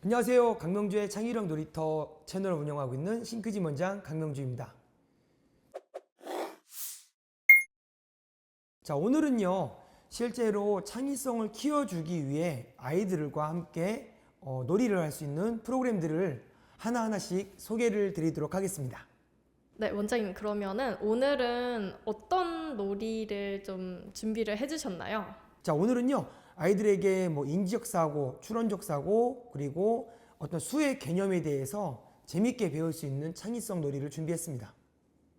안녕하세요. 강명주의 창의력 놀이터 채널을 운영하고 있는 싱크짐 원장 강명주입니다. 자, 오늘은요, 실제로 창의성을 키워주기 위해 아이들과 함께 놀이를 할 수 있는 프로그램들을 하나하나씩 소개를 드리도록 하겠습니다. 네, 원장님, 그러면은 오늘은 어떤 놀이를 좀 준비를 해주셨나요? 자, 오늘은요, 아이들에게 인지적 사고, 추론적 사고, 그리고 어떤 수의 개념에 대해서 재밌게 배울 수 있는 창의성 놀이를 준비했습니다.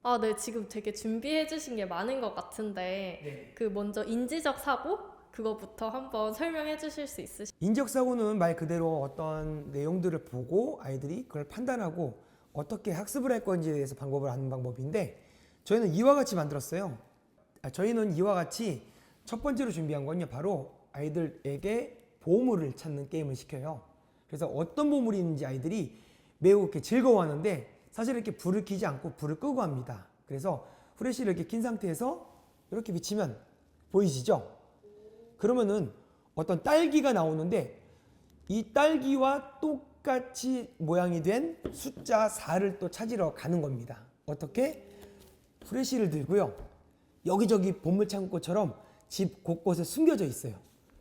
아, 네, 지금 되게 준비해 주신 게 많은 것 같은데 네. 그 먼저 인지적 사고? 그거부터 한번 설명해 주실 수 있으실까요? 인지적 사고는 말 그대로 어떤 내용들을 보고 아이들이 그걸 판단하고 어떻게 학습을 할 건지에 대해서 방법을 아는 방법인데, 저희는 이와 같이 만들었어요. 저희는 이와 같이 첫 번째로 준비한 건요, 바로 아이들에게 보물을 찾는 게임을 시켜요. 그래서 어떤 보물이 있는지 아이들이 매우 이렇게 즐거워하는데, 사실 이렇게 불을 켜지 않고 불을 끄고 합니다. 그래서 후레쉬를 이렇게 킨 상태에서 이렇게 비치면 보이시죠? 그러면은 어떤 딸기가 나오는데, 이 딸기와 똑같이 모양이 된 숫자 4를 또 찾으러 가는 겁니다. 어떻게? 후레쉬를 들고요, 여기저기 보물창고처럼 집 곳곳에 숨겨져 있어요.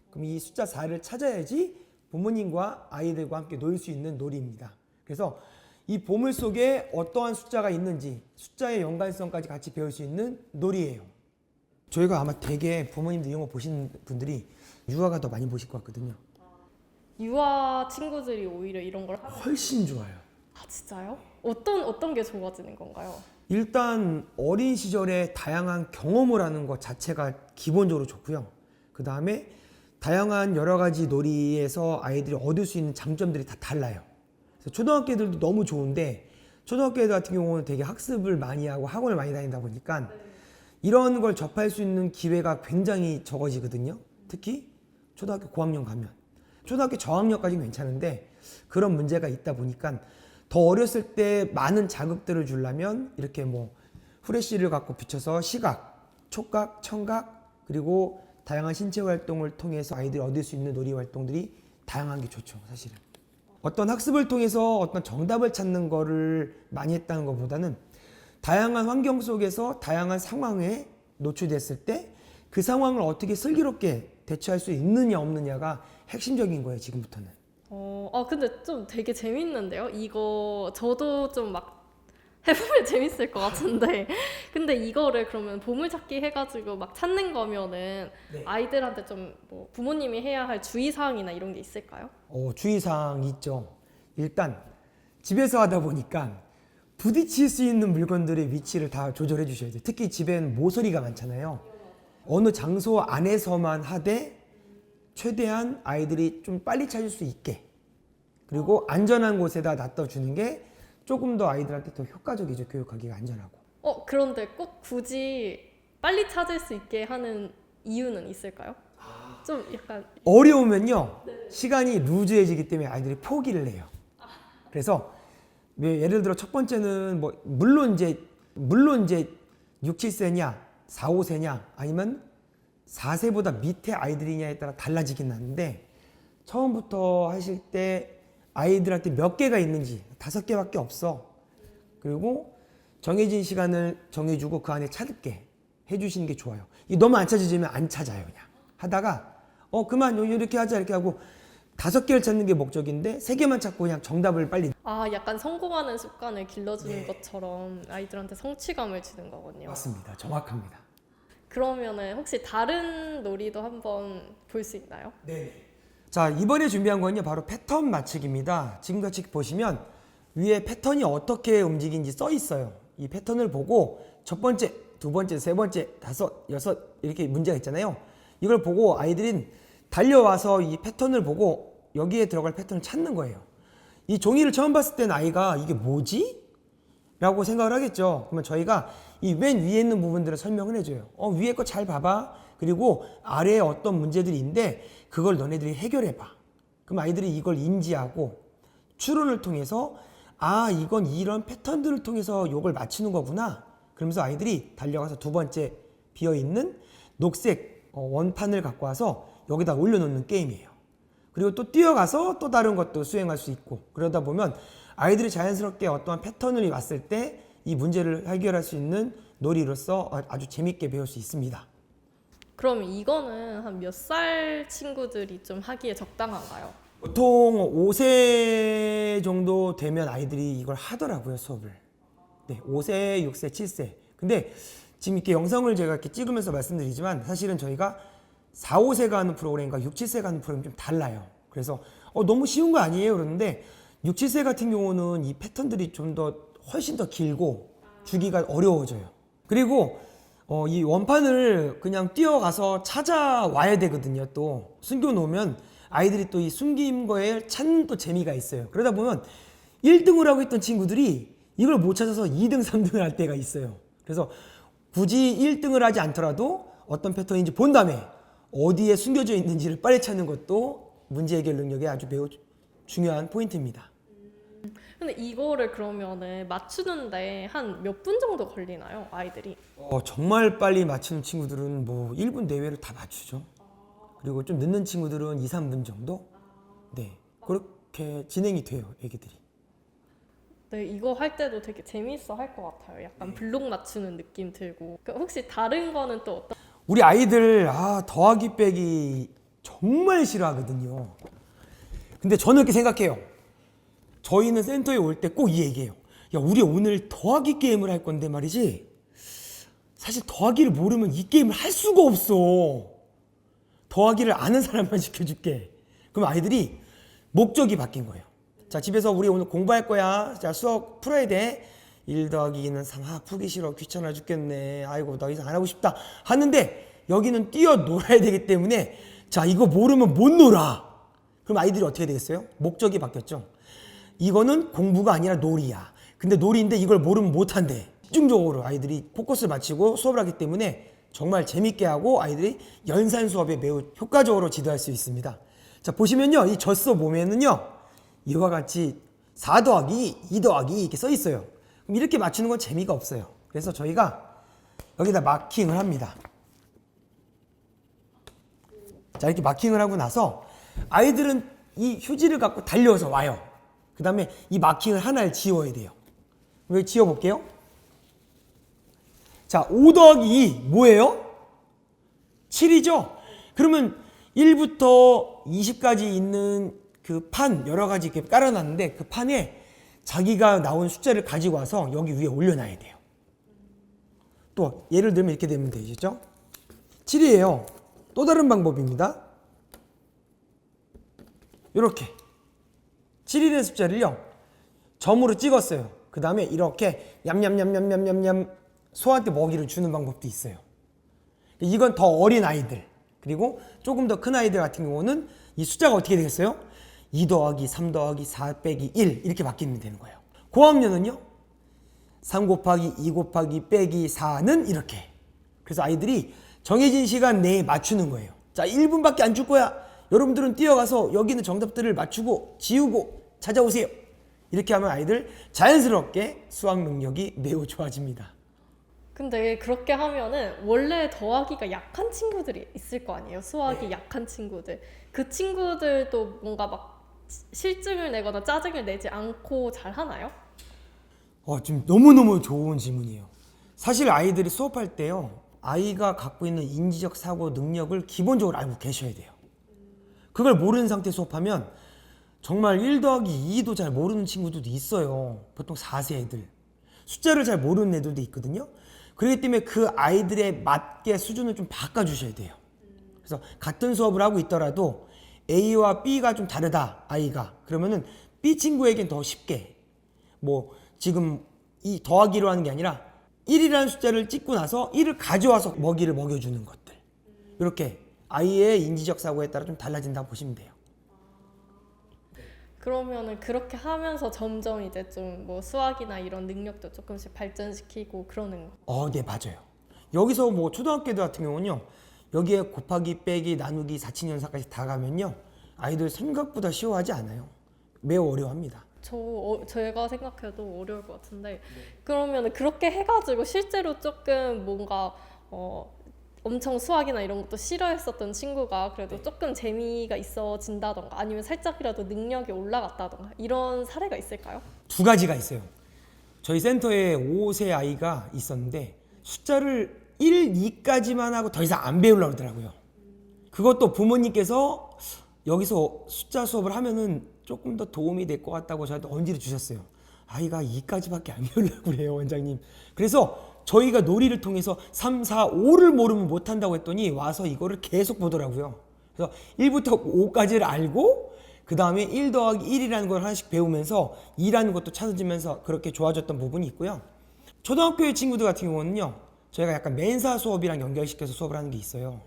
그럼 이 숫자 4를 찾아야지 부모님과 아이들과 함께 놀 수 있는 놀이입니다. 그래서 이 보물 속에 어떠한 숫자가 있는지, 숫자의 연관성까지 같이 배울 수 있는 놀이예요. 저희가 아마 되게 부모님들 이런 거 보시는 분들이 유아가 더 많이 보실 것 같거든요. 유아 친구들이 오히려 이런 걸 훨씬 좋아요. 아, 진짜요? 어떤 게 좋아지는 건가요? 일단 어린 시절에 다양한 경험을 하는 것 자체가 기본적으로 좋고요. 그 다음에 다양한 여러 가지 놀이에서 아이들이 얻을 수 있는 장점들이 다 달라요. 그래서 초등학교 애들도 너무 좋은데, 초등학교 애들 같은 경우는 되게 학습을 많이 하고 학원을 많이 다니다 보니까 이런 걸 접할 수 있는 기회가 굉장히 적어지거든요. 특히 초등학교 고학년 가면. 초등학교 저학년까지는 괜찮은데 그런 문제가 있다 보니까 더 어렸을 때 많은 자극들을 주려면 이렇게 후레쉬를 갖고 비춰서 시각, 촉각, 청각, 그리고 다양한 신체 활동을 통해서 아이들이 얻을 수 있는 놀이 활동들이 다양한 게 좋죠, 사실은. 어떤 학습을 통해서 어떤 정답을 찾는 거를 많이 했다는 것보다는 다양한 환경 속에서 다양한 상황에 노출됐을 때 그 상황을 어떻게 슬기롭게 대처할 수 있느냐 없느냐가 핵심적인 거예요, 지금부터는. 근데 좀 되게 재밌는데요? 이거 저도 좀 막 해보면 재밌을 것 같은데 근데 이거를 그러면 보물찾기 해가지고 막 찾는 거면은 네. 아이들한테 좀 부모님이 해야 할 주의사항이나 이런 게 있을까요? 주의사항이 있죠. 일단 집에서 하다 보니까 부딪힐 수 있는 물건들의 위치를 다 조절해 주셔야 돼요. 특히 집에는 모서리가 많잖아요. 어느 장소 안에서만 하되 최대한 아이들이 좀 빨리 찾을 수 있게, 그리고 안전한 곳에다 놔둬주는 게 조금 더 아이들한테 더 효과적이죠. 교육하기가 안전하고. 그런데 꼭 굳이 빨리 찾을 수 있게 하는 이유는 있을까요? 좀 약간 어려우면요, 시간이 루즈해지기 때문에 아이들이 포기를 해요. 그래서 예를 들어 첫 번째는 물론 이제 6, 7세냐 4, 5세냐 아니면 4세보다 밑에 아이들이냐에 따라 달라지긴 하는데, 처음부터 하실 때 아이들한테 몇 개가 있는지, 5개밖에 없어. 그리고 정해진 시간을 정해주고 그 안에 찾게 해주시는 게 좋아요. 너무 안 찾아지면 안 찾아요. 그냥 하다가 그만 이렇게 하자 이렇게 하고 5개를 찾는 게 목적인데 3개만 찾고 그냥 정답을 빨리. 약간 성공하는 습관을 길러주는 네. 것처럼 아이들한테 성취감을 주는 거군요. 맞습니다. 정확합니다. 그러면은 혹시 다른 놀이도 한번 볼 수 있나요? 네. 자, 이번에 준비한 건요, 바로 패턴 맞추기입니다. 지금같이 보시면 위에 패턴이 어떻게 움직이는지 써 있어요. 이 패턴을 보고 첫 번째, 두 번째, 세 번째, 다섯, 여섯 이렇게 문제가 있잖아요. 이걸 보고 아이들은 달려와서 이 패턴을 보고 여기에 들어갈 패턴을 찾는 거예요. 이 종이를 처음 봤을 때는 아이가 이게 뭐지? 라고 생각을 하겠죠. 그러면 저희가 이 맨 위에 있는 부분들을 설명을 해줘요. 위에 거 잘 봐봐. 그리고 아래에 어떤 문제들이 있는데 그걸 너네들이 해결해봐. 그럼 아이들이 이걸 인지하고 추론을 통해서 이건 이런 패턴들을 통해서 이걸 맞추는 거구나. 그러면서 아이들이 달려가서 두 번째 비어있는 녹색 원판을 갖고 와서 여기다 올려놓는 게임이에요. 그리고 또 뛰어가서 또 다른 것도 수행할 수 있고 그러다 보면 아이들이 자연스럽게 어떠한 패턴이 왔을 때 이 문제를 해결할 수 있는 놀이로서 아주 재밌게 배울 수 있습니다. 그럼 이거는 한 몇 살 친구들이 좀 하기에 적당한가요? 보통 5세 정도 되면 아이들이 이걸 하더라고요, 수업을. 네, 5세, 6세, 7세. 근데 지금 이렇게 영상을 제가 이렇게 찍으면서 말씀드리지만 사실은 저희가 4, 5세가 하는 프로그램과 6, 7세가 하는 프로그램이 좀 달라요. 그래서 너무 쉬운 거 아니에요? 그러는데 6, 7세 같은 경우는 이 패턴들이 좀 더 훨씬 더 길고 주기가 어려워져요. 그리고 이 원판을 그냥 뛰어가서 찾아와야 되거든요. 또 숨겨놓으면 아이들이 또 이 숨긴 거에 찾는 또 재미가 있어요. 그러다 보면 1등을 하고 있던 친구들이 이걸 못 찾아서 2등, 3등을 할 때가 있어요. 그래서 굳이 1등을 하지 않더라도 어떤 패턴인지 본 다음에 어디에 숨겨져 있는지를 빨리 찾는 것도 문제 해결 능력에 아주 매우 중요한 포인트입니다. 근데 이거를 그러면은 맞추는데 한 몇 분 정도 걸리나요, 아이들이? 정말 빨리 맞추는 친구들은 뭐 1분 내외로 다 맞추죠. 그리고 좀 늦는 친구들은 2, 3분 정도? 네. 그렇게 진행이 돼요, 애기들이. 네, 이거 할 때도 되게 재미있어 할 것 같아요. 약간 블록 맞추는 느낌 들고. 혹시 다른 거는 또 어떤? 우리 아이들 더하기 빼기 정말 싫어하거든요. 근데 저는 이렇게 생각해요. 저희는 센터에 올 때 꼭 이 얘기해요. 야, 우리 오늘 더하기 게임을 할 건데 말이지. 사실 더하기를 모르면 이 게임을 할 수가 없어. 더하기를 아는 사람만 시켜줄게. 그럼 아이들이 목적이 바뀐 거예요. 자, 집에서 우리 오늘 공부할 거야. 자, 수학 풀어야 돼. 1 더하기 2는 3. 풀기 싫어. 귀찮아 죽겠네. 아이고, 더 이상 안 하고 싶다. 하는데 여기는 뛰어놀아야 되기 때문에 자, 이거 모르면 못 놀아. 그럼 아이들이 어떻게 되겠어요? 목적이 바뀌었죠. 이거는 공부가 아니라 놀이야. 근데 놀이인데 이걸 모르면 못한대. 집중적으로 아이들이 포커스를 맞추고 수업을 하기 때문에 정말 재밌게 하고 아이들이 연산 수업에 매우 효과적으로 지도할 수 있습니다. 자, 보시면요. 이 젖소 보면은요. 이와 같이 4 더하기 2 더하기 이렇게 써 있어요. 그럼 이렇게 맞추는 건 재미가 없어요. 그래서 저희가 여기다 마킹을 합니다. 자, 이렇게 마킹을 하고 나서 아이들은 이 휴지를 갖고 달려서 와요. 그 다음에 이 마킹을 하나를 지워야 돼요. 여기 지워볼게요. 자, 5 더하기 2 뭐예요? 7이죠? 그러면 1부터 20까지 있는 그 판 여러 가지 이렇게 깔아놨는데 그 판에 자기가 나온 숫자를 가지고 와서 여기 위에 올려놔야 돼요. 또 예를 들면 이렇게 되면 되겠죠? 7이에요. 또 다른 방법입니다. 이렇게 7이라는 숫자를요 점으로 찍었어요. 그 다음에 이렇게 냠냠냠냠냠냠냠 소한테 먹이를 주는 방법도 있어요. 이건 더 어린 아이들 그리고 조금 더 큰 아이들 같은 경우는 이 숫자가 어떻게 되겠어요? 2 더하기 3 더하기 4 빼기 1 이렇게 바뀌면 되는 거예요. 고학년은요 3 곱하기 2 곱하기 빼기 4는 이렇게. 그래서 아이들이 정해진 시간 내에 맞추는 거예요. 자, 1분밖에 안 줄 거야. 여러분들은 뛰어가서 여기 있는 정답들을 맞추고 지우고 찾아오세요. 이렇게 하면 아이들 자연스럽게 수학 능력이 매우 좋아집니다. 근데 그렇게 하면은 원래 더하기가 약한 친구들이 있을 거 아니에요? 수학이 네. 약한 친구들. 그 친구들도 뭔가 막 실증을 내거나 짜증을 내지 않고 잘 하나요? 지금 너무너무 좋은 질문이에요. 사실 아이들이 수업할 때요. 아이가 갖고 있는 인지적 사고 능력을 기본적으로 알고 계셔야 돼요. 그걸 모르는 상태 수업하면 정말 1 더하기 2도 잘 모르는 친구들도 있어요. 보통 4세 애들. 숫자를 잘 모르는 애들도 있거든요. 그렇기 때문에 그 아이들에 맞게 수준을 좀 바꿔주셔야 돼요. 그래서 같은 수업을 하고 있더라도 A와 B가 좀 다르다, 아이가. 그러면은 B 친구에겐 더 쉽게, 뭐 지금 이 더하기로 하는 게 아니라 1이라는 숫자를 찍고 나서 1을 가져와서 먹이를 먹여주는 것들. 이렇게 아이의 인지적 사고에 따라 좀 달라진다고 보시면 돼요. 그러면은 그렇게 하면서 점점 이제 좀 뭐 수학이나 이런 능력도 조금씩 발전시키고 그러는 거. 네, 맞아요. 여기서 뭐 초등학교 들 같은 경우는요. 여기에 곱하기, 빼기, 나누기, 사칙연산까지 다 가면요. 아이들 생각보다 쉬워하지 않아요. 매우 어려워합니다. 제가 생각해도 어려울 것 같은데 그러면은 그렇게 해가지고 실제로 조금 뭔가 엄청 수학이나 이런 것도 싫어했었던 친구가 그래도 조금 재미가 있어진다던가 아니면 살짝이라도 능력이 올라갔다던가 이런 사례가 있을까요? 두 가지가 있어요. 저희 센터에 5세 아이가 있었는데 숫자를 1, 2까지만 하고 더 이상 안 배우려고 그러더라고요. 그것도 부모님께서 여기서 숫자 수업을 하면은 조금 더 도움이 될 것 같다고 저한테 언지를 주셨어요. 아이가 2까지밖에 안 배우려고 그래요, 원장님. 그래서 저희가 놀이를 통해서 3, 4, 5를 모르면 못한다고 했더니 와서 이거를 계속 보더라고요. 그래서 1부터 5까지를 알고 그 다음에 1 더하기 1이라는 걸 하나씩 배우면서 2라는 것도 찾아지면서 그렇게 좋아졌던 부분이 있고요. 초등학교의 친구들 같은 경우는요. 저희가 약간 맨사 수업이랑 연결시켜서 수업을 하는 게 있어요.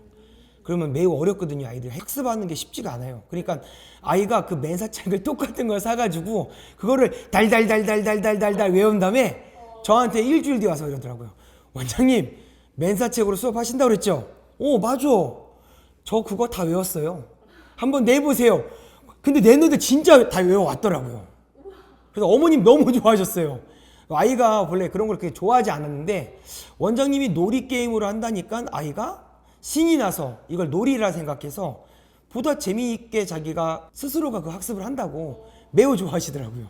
그러면 매우 어렵거든요. 아이들이 학습하는 게 쉽지가 않아요. 그러니까 아이가 그 맨사책을 똑같은 걸 사가지고 그거를 달달달달달달달달 외운 다음에 저한테 일주일 뒤에 와서 이러더라고요. 원장님 맨사책으로 수업하신다고 그랬죠? 맞아. 저 그거 다 외웠어요. 한번 내보세요. 근데 내는데 진짜 다 외워왔더라고요. 그래서 어머님 너무 좋아하셨어요. 아이가 원래 그런 걸 그렇게 좋아하지 않았는데 원장님이 놀이게임으로 한다니까 아이가 신이 나서 이걸 놀이라 생각해서 보다 재미있게 자기가 스스로가 그 학습을 한다고 매우 좋아하시더라고요.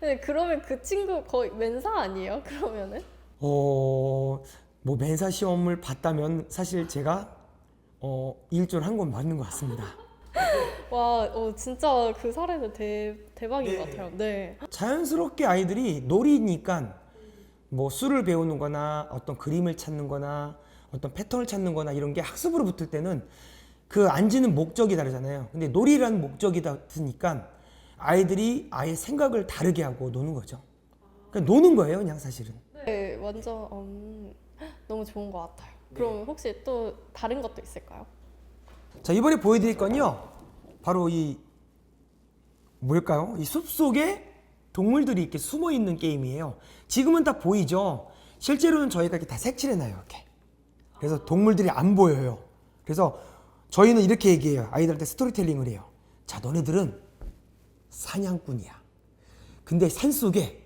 네, 그러면 그 친구 거의 맨사 아니에요? 그러면은? 뭐 맨사 시험을 봤다면 사실 제가 일조를 한 건 맞는 것 같습니다. 와, 진짜 그 사례는 대박인 것 같아요. 네. 자연스럽게 아이들이 놀이니까 뭐 수를 배우는 거나 어떤 그림을 찾는 거나 어떤 패턴을 찾는 거나 이런 게 학습으로 붙을 때는 그 앉는 목적이 다르잖아요. 근데 놀이라는 목적이 같으니까 아이들이 아예 생각을 다르게 하고 노는 거죠. 그러니까 노는 거예요, 그냥 사실은. 네, 완전 너무 좋은 것 같아요. 그럼 혹시 또 다른 것도 있을까요? 자, 이번에 보여드릴 건요. 바로 뭘까요? 이 숲속에 동물들이 이렇게 숨어 있는 게임이에요. 지금은 다 보이죠? 실제로는 저희가 이렇게 다 색칠해놔요, 이렇게. 그래서 동물들이 안 보여요. 그래서 저희는 이렇게 얘기해요. 아이들한테 스토리텔링을 해요. 자, 너네들은 사냥꾼이야. 근데 산속에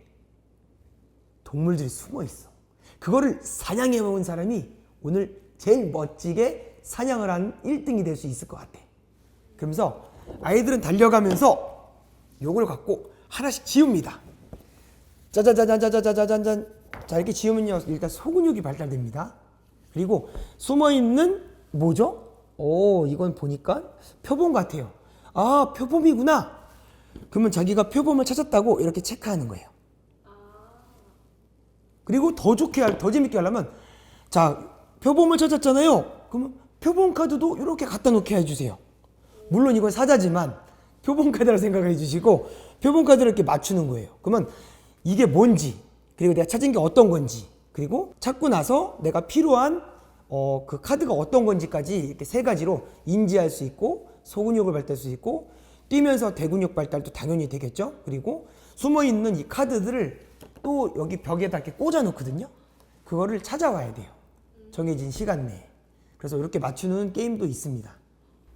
동물들이 숨어 있어. 그거를 사냥해 먹은 사람이 오늘 제일 멋지게 사냥을 한 1등이 될 수 있을 것 같아. 그러면서 아이들은 달려가면서 요걸 갖고 하나씩 지웁니다. 짜자자자자자자자잔. 자, 이렇게 지우면요. 일단 소근육이 발달됩니다. 그리고 숨어있는 뭐죠? 이건 보니까 표범 같아요. 아, 표범이구나. 그러면 자기가 표범을 찾았다고 이렇게 체크하는 거예요. 그리고 더 재밌게 하려면 자, 표범을 찾았잖아요. 그러면 표범 카드도 이렇게 갖다 놓게 해주세요. 물론 이건 사자지만 표범 카드라 생각해 주시고 표범 카드를 이렇게 맞추는 거예요. 그러면 이게 뭔지, 그리고 내가 찾은 게 어떤 건지, 그리고 찾고 나서 내가 필요한 그 카드가 어떤 건지까지 이렇게 세 가지로 인지할 수 있고 소근육을 발달할 수 있고 뛰면서 대근육 발달도 당연히 되겠죠. 그리고 숨어 있는 이 카드들을 또 여기 벽에다 이렇게 꽂아 놓거든요. 그거를 찾아와야 돼요. 정해진 시간 내에. 그래서 이렇게 맞추는 게임도 있습니다.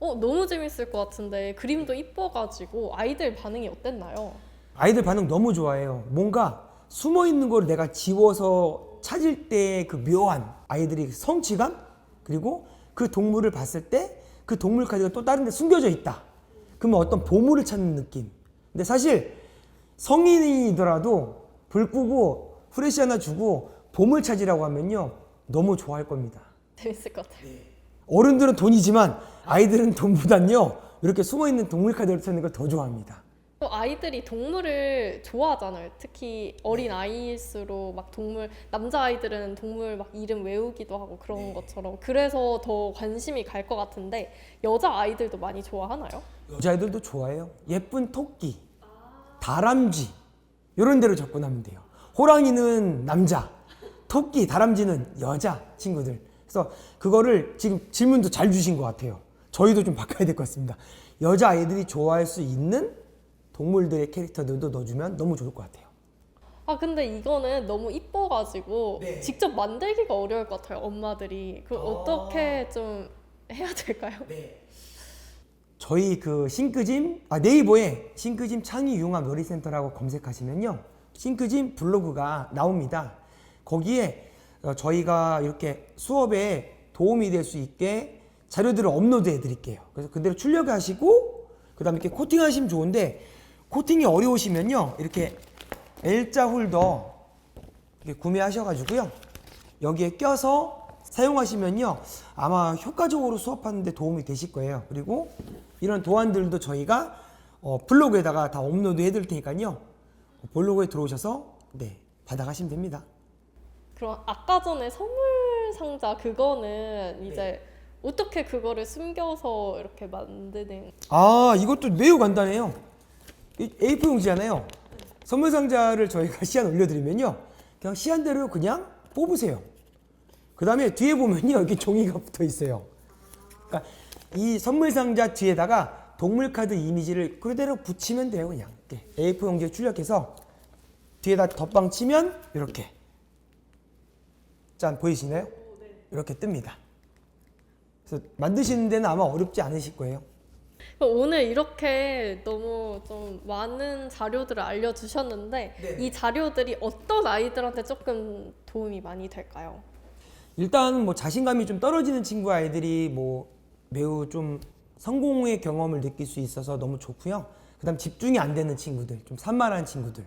너무 재밌을 것 같은데 그림도 이뻐가지고 아이들 반응이 어땠나요? 아이들 반응 너무 좋아해요. 뭔가 숨어 있는 걸 내가 지워서 찾을 때 그 묘한 아이들이 성취감, 그리고 그 동물을 봤을 때 그 동물 카드가 또 다른 데 숨겨져 있다. 그러면 어떤 보물을 찾는 느낌. 근데 사실 성인이더라도 불 끄고 후레쉬 하나 주고 보물 찾으라고 하면요 너무 좋아할 겁니다. 재밌을 것 같아요. 어른들은 돈이지만 아이들은 돈보단요 이렇게 숨어있는 동물 카드를 찾는 걸 더 좋아합니다. 또 아이들이 동물을 좋아하잖아요. 특히 어린 아이일수록 막 남자 아이들은 동물 막 이름 외우기도 하고 그런 것처럼 그래서 더 관심이 갈 것 같은데 여자 아이들도 많이 좋아하나요? 여자애들도 좋아해요. 예쁜 토끼, 다람쥐 이런 데로 접근하면 돼요. 호랑이는 남자, 토끼, 다람쥐는 여자 친구들. 그래서 그거를 지금 질문도 잘 주신 것 같아요. 저희도 좀 바꿔야 될 것 같습니다. 여자 아이들이 좋아할 수 있는 동물들의 캐릭터들도 넣어주면 너무 좋을 것 같아요. 근데 이거는 너무 이뻐가지고 직접 만들기가 어려울 것 같아요. 엄마들이. 그럼 어떻게 좀 해야 될까요? 저희 그 싱크짐 네이버에 싱크짐 창의융합 놀이센터라고 검색하시면요 싱크짐 블로그가 나옵니다. 거기에 저희가 이렇게 수업에 도움이 될 수 있게 자료들을 업로드해 드릴게요. 그래서 그대로 출력하시고 그 다음에 이렇게 코팅하시면 좋은데, 코팅이 어려우시면요 이렇게 L자 홀더 이렇게 구매하셔가지고요 여기에 껴서 사용하시면요 아마 효과적으로 수업하는데 도움이 되실 거예요. 그리고 이런 도안들도 저희가 블로그에다가 다 업로드 해드릴 테니까요 블로그에 들어오셔서 받아가시면 됩니다. 그럼 아까 전에 선물 상자 그거는 이제 어떻게 그거를 숨겨서 이렇게 만드는? 아, 이것도 매우 간단해요. A4 용지잖아요. 선물 상자를 저희가 시안 올려드리면요 그냥 시안대로 그냥 뽑으세요. 그 다음에 뒤에 보면요 여기 종이가 붙어 있어요. 그러니까 이 선물 상자 뒤에다가 동물 카드 이미지를 그대로 붙이면 돼요. 그냥 이렇게 A4 용지에 출력해서 뒤에다 덧방 치면 이렇게 짠, 보이시나요? 이렇게 뜹니다. 그래서 만드시는 데는 아마 어렵지 않으실 거예요. 오늘 이렇게 너무 좀 많은 자료들을 알려주셨는데 네. 이 자료들이 어떤 아이들한테 조금 도움이 많이 될까요? 일단 뭐 자신감이 좀 떨어지는 친구 아이들이 뭐 매우 좀 성공의 경험을 느낄 수 있어서 너무 좋고요. 그 다음 집중이 안 되는 친구들, 좀 산만한 친구들,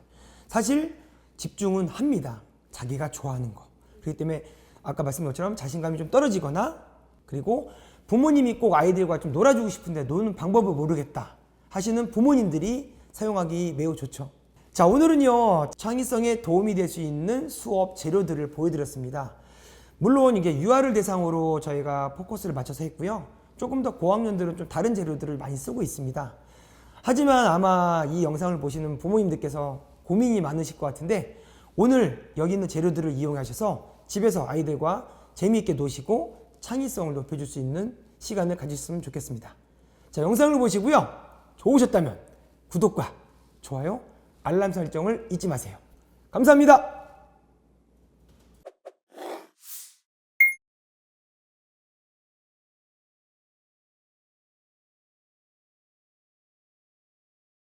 사실 집중은 합니다. 자기가 좋아하는 거. 그렇기 때문에 아까 말씀드린 것처럼 자신감이 좀 떨어지거나, 그리고 부모님이 꼭 아이들과 좀 놀아주고 싶은데 노는 방법을 모르겠다 하시는 부모님들이 사용하기 매우 좋죠. 자, 오늘은요 창의성에 도움이 될 수 있는 수업 재료들을 보여드렸습니다. 물론 이게 유아를 대상으로 저희가 포커스를 맞춰서 했고요. 조금 더 고학년들은 좀 다른 재료들을 많이 쓰고 있습니다. 하지만 아마 이 영상을 보시는 부모님들께서 고민이 많으실 것 같은데, 오늘 여기 있는 재료들을 이용하셔서 집에서 아이들과 재미있게 노시고 창의성을 높여줄 수 있는 시간을 가지셨으면 좋겠습니다. 자, 영상을 보시고요 좋으셨다면 구독과 좋아요, 알람 설정을 잊지 마세요. 감사합니다.